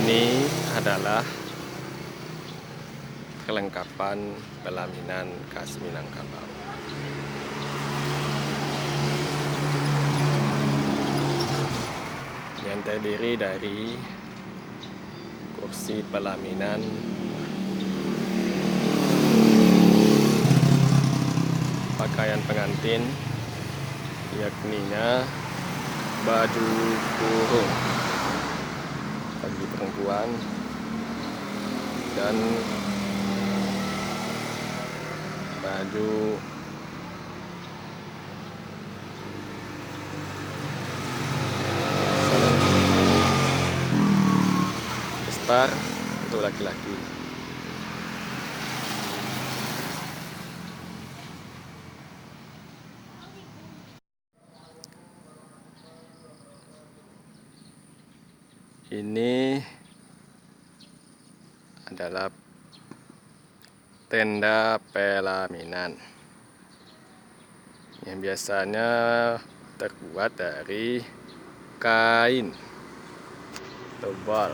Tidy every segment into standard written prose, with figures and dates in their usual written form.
Ini adalah kelengkapan pelaminan khas Minangkabau. Yang terdiri dari kursi pelaminan, pakaian pengantin, yakninya baju kurung bagi perempuan, dan baju besar untuk laki-laki. Ini adalah tenda pelaminan yang biasanya terbuat dari kain tebal.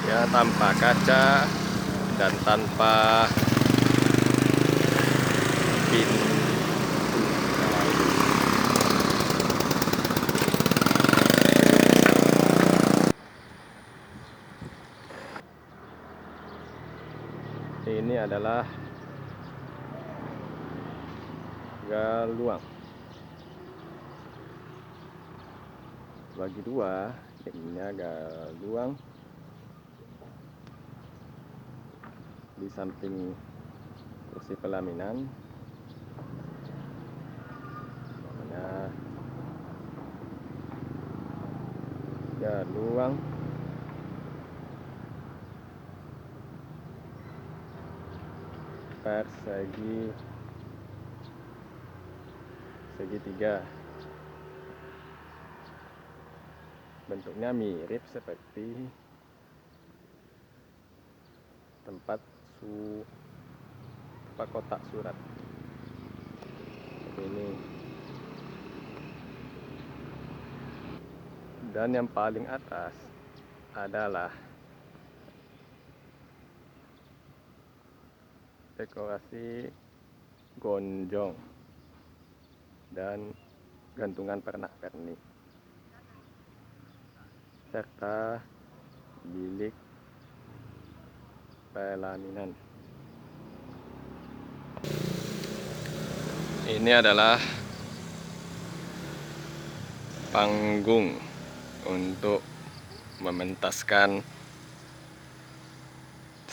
Ya, tanpa kaca dan tanpa pintu. Ini adalah galuang bagi dua. Ininya galuang di samping kursi pelaminan. Namanya galuang. Persegi segitiga. Bentuknya mirip seperti tempat kotak surat. Ini. Dan yang paling atas adalah dekorasi gonjong dan gantungan pernak-pernik serta bilik pelaminan. Ini adalah panggung untuk mementaskan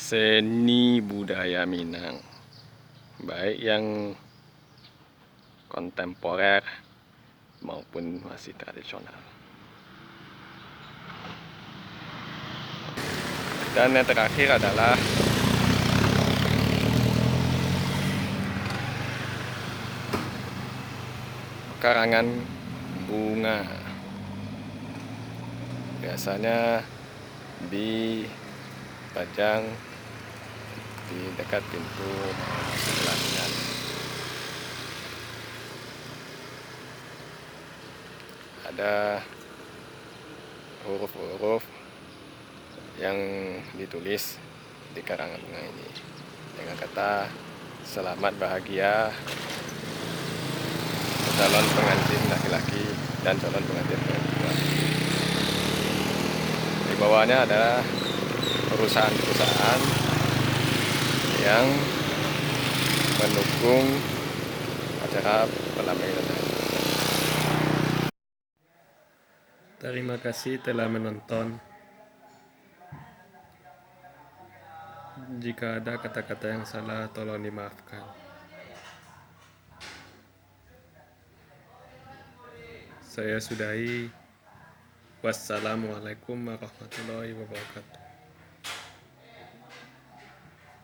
seni budaya Minang, baik yang kontemporer maupun masih tradisional. Dan yang terakhir adalah karangan bunga, biasanya dipajang di dekat pintu pelaminan. Ada huruf-huruf yang ditulis di karangan bunga ini dengan kata selamat bahagia calon pengantin laki-laki dan calon pengantin perempuan. Di bawahnya ada perusahaan-perusahaan yang mendukung acara pelaminan. Terima kasih telah menonton. Jika ada kata-kata yang salah, tolong dimaafkan. Saya sudahi. Wassalamualaikum warahmatullahi wabarakatuh.